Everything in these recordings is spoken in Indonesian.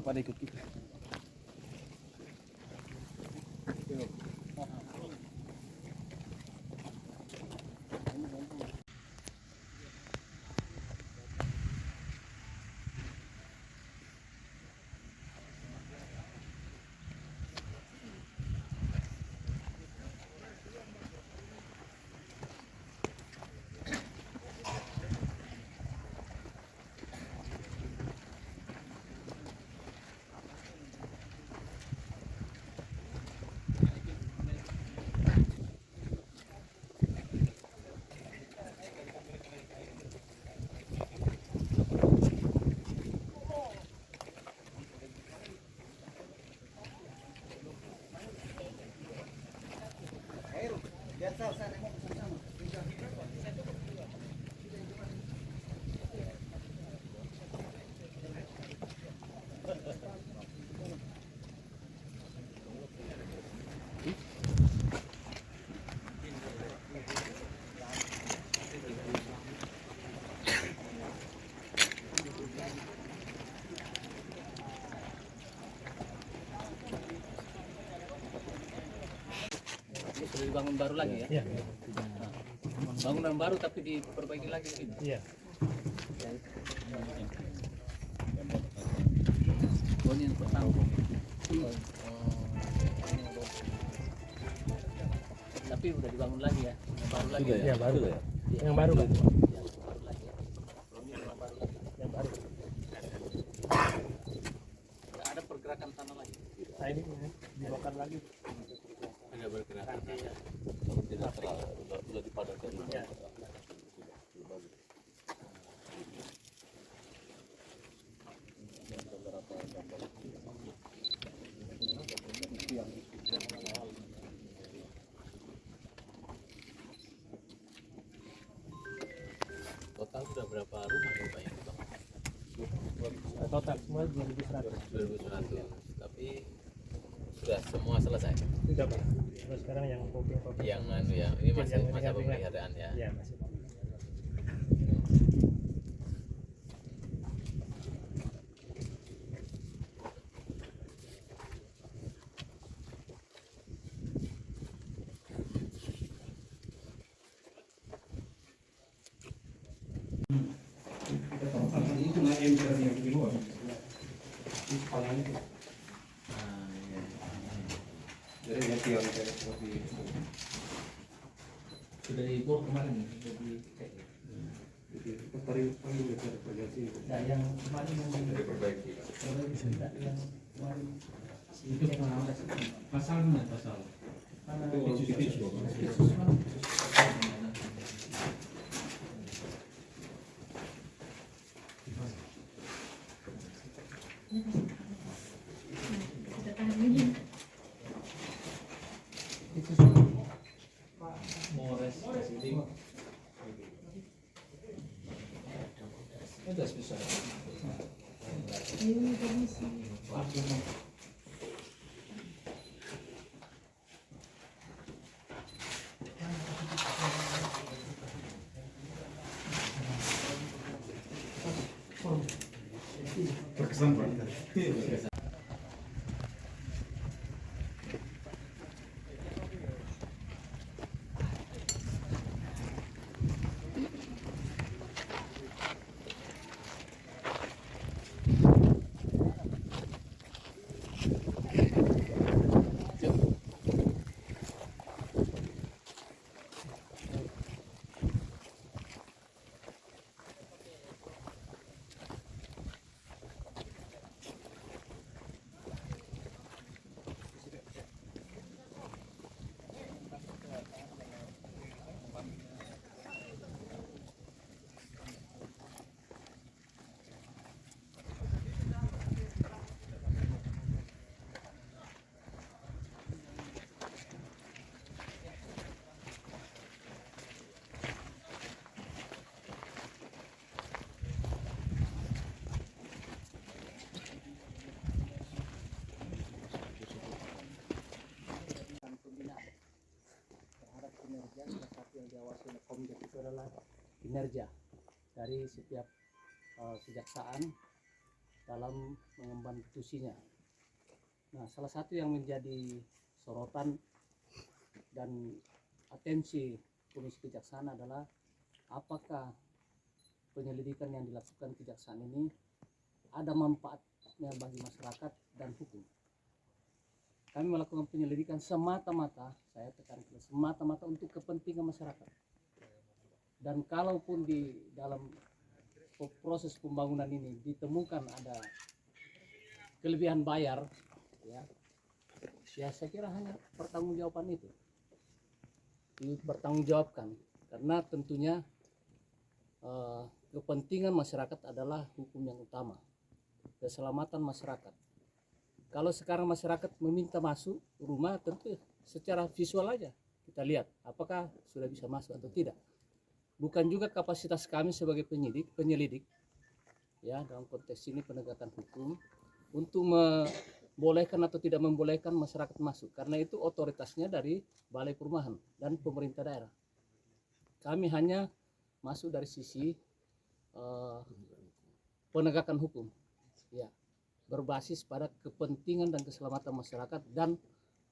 apa-apa ikut kita. Sudah dibangun baru lagi ya? Iya. Bangunan baru tapi diperbaiki lagi gitu. Iya. Oh, ini yang pertama. Tapi udah dibangun lagi ya? Yang baru lagi. Iya, baru ya. Yang baru kan? Ya, baru lagi ya. Yang baru lagi. Yang baru. Nggak ada pergerakan tanah lagi. Nah ini dibakar lagi. Ada pergerakan tanah. Tidak terlalu sudah dipadatkan. Iya. Total sudah berapa rumah ya Pak yang dibangun? Total semua 2.100. 2.100. Tapi sudah semua selesai. Sudah Pak. Terus sekarang yang kopi-kopi. Yang anu ya, ini masih Yang masa ringan-ringan. pemeliharaan ya. Iya, masih. Itu nah ember yang di luar. Di kepalanya itu. Jadi dia tiang kayak seperti itu. Sudah dibor kemarin Jadi tadi pagi udah ada proyeksi. Nah, yang kemarin Jadi perbaiki. yang kemarin Itu pasalnya pasal. Itu Mores ada spesial. Terkesan banget. kinerja dari setiap kejaksaan dalam mengemban putusinya. Nah, salah satu yang menjadi sorotan dan atensi Komisi Kejaksaan adalah apakah penyelidikan yang dilakukan kejaksaan ini ada manfaatnya bagi masyarakat dan hukum. Kami melakukan penyelidikan semata-mata, saya tekankan semata-mata untuk kepentingan masyarakat. Dan kalaupun di dalam proses pembangunan ini ditemukan ada kelebihan bayar, ya saya kira hanya pertanggungjawaban itu dipertanggungjawabkan, karena tentunya kepentingan masyarakat adalah hukum yang utama, keselamatan masyarakat. Kalau sekarang masyarakat meminta masuk rumah, tentu secara visual aja kita lihat apakah sudah bisa masuk atau tidak. Bukan juga kapasitas kami sebagai penyelidik ya, dalam konteks ini penegakan hukum untuk membolehkan atau tidak membolehkan masyarakat masuk, karena itu otoritasnya dari Balai Perumahan dan pemerintah daerah. Kami hanya masuk dari sisi penegakan hukum ya, berbasis pada kepentingan dan keselamatan masyarakat dan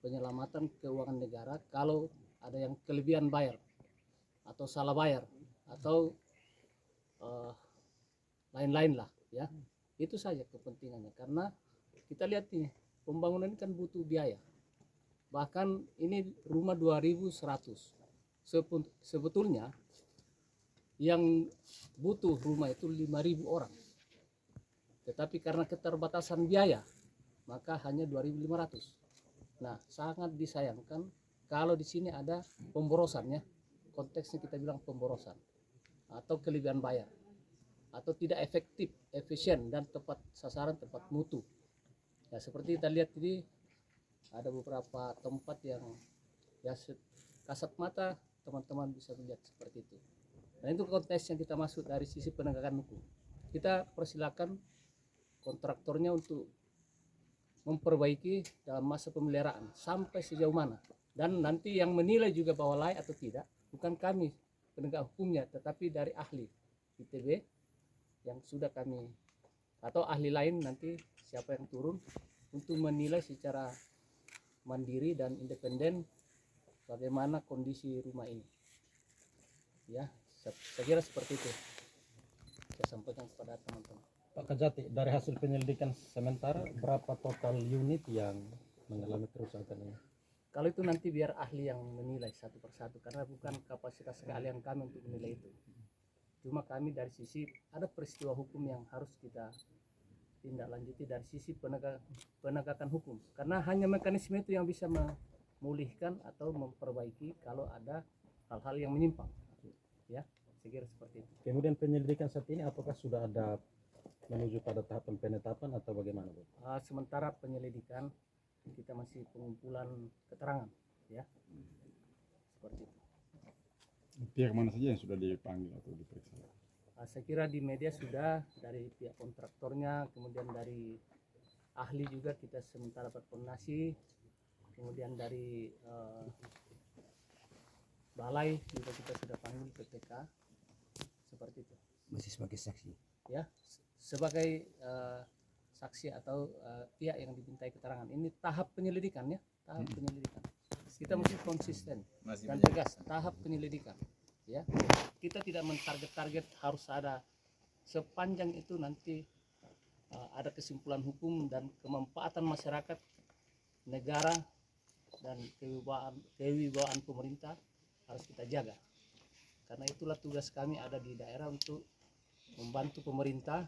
penyelamatan keuangan negara kalau ada yang kelebihan bayar atau salah bayar atau lain-lain lah ya. Itu saja kepentingannya, karena kita lihat ini pembangunan ini kan butuh biaya. Bahkan ini rumah 2100, sebetulnya yang butuh rumah itu 5000 orang, tetapi karena keterbatasan biaya maka hanya 2500. Nah, sangat disayangkan kalau di sini ada pemborosannya, konteksnya kita bilang pemborosan atau kelebihan bayar atau tidak efektif, efisien dan tepat sasaran, tepat mutu. Ya, seperti kita lihat ini ada beberapa tempat yang ya kasat mata teman-teman bisa melihat seperti itu. Nah, itu konteksnya kita masuk dari sisi penegakan hukum. Kita persilakan kontraktornya untuk memperbaiki dalam masa pemeliharaan sampai sejauh mana, dan nanti yang menilai juga bahwa layak atau tidak bukan kami penegak hukumnya, tetapi dari ahli ITB yang sudah kami atau ahli lain nanti siapa yang turun untuk menilai secara mandiri dan independen bagaimana kondisi rumah ini ya. Saya kira seperti itu saya sampaikan kepada teman-teman. Pak Kajati, dari hasil penyelidikan sementara berapa total unit yang mengalami kerusakan ini? Kalau itu nanti biar ahli yang menilai satu persatu, karena bukan kapasitas keahlian kami untuk menilai itu. Cuma kami dari sisi ada peristiwa hukum yang harus kita tindak lanjuti dari sisi penegakan hukum, karena hanya mekanisme itu yang bisa memulihkan atau memperbaiki kalau ada hal-hal yang menyimpang ya. Saya kira seperti itu. Kemudian penyelidikan saat ini apakah sudah ada menuju pada tahapan penetapan atau bagaimana, Bu? Sementara penyelidikan kita masih pengumpulan keterangan ya, seperti itu. Pihak mana saja yang sudah dipanggil atau diperiksa? Saya kira di media sudah, dari pihak kontraktornya, kemudian dari ahli juga kita sementara berkoordinasi, kemudian dari balai juga kita sudah panggil PPK, seperti itu. Masih sebagai saksi Ya, sebagai saksi atau pihak yang dimintai keterangan. Ini tahap penyelidikan ya, tahap penyelidikan. Kita mesti konsisten dan tegas tahap penyelidikan ya. Kita tidak mentarget-target harus ada, sepanjang itu nanti ada kesimpulan hukum dan kemanfaatan masyarakat, negara dan kewibawaan pemerintah harus kita jaga. Karena itulah tugas kami ada di daerah untuk membantu pemerintah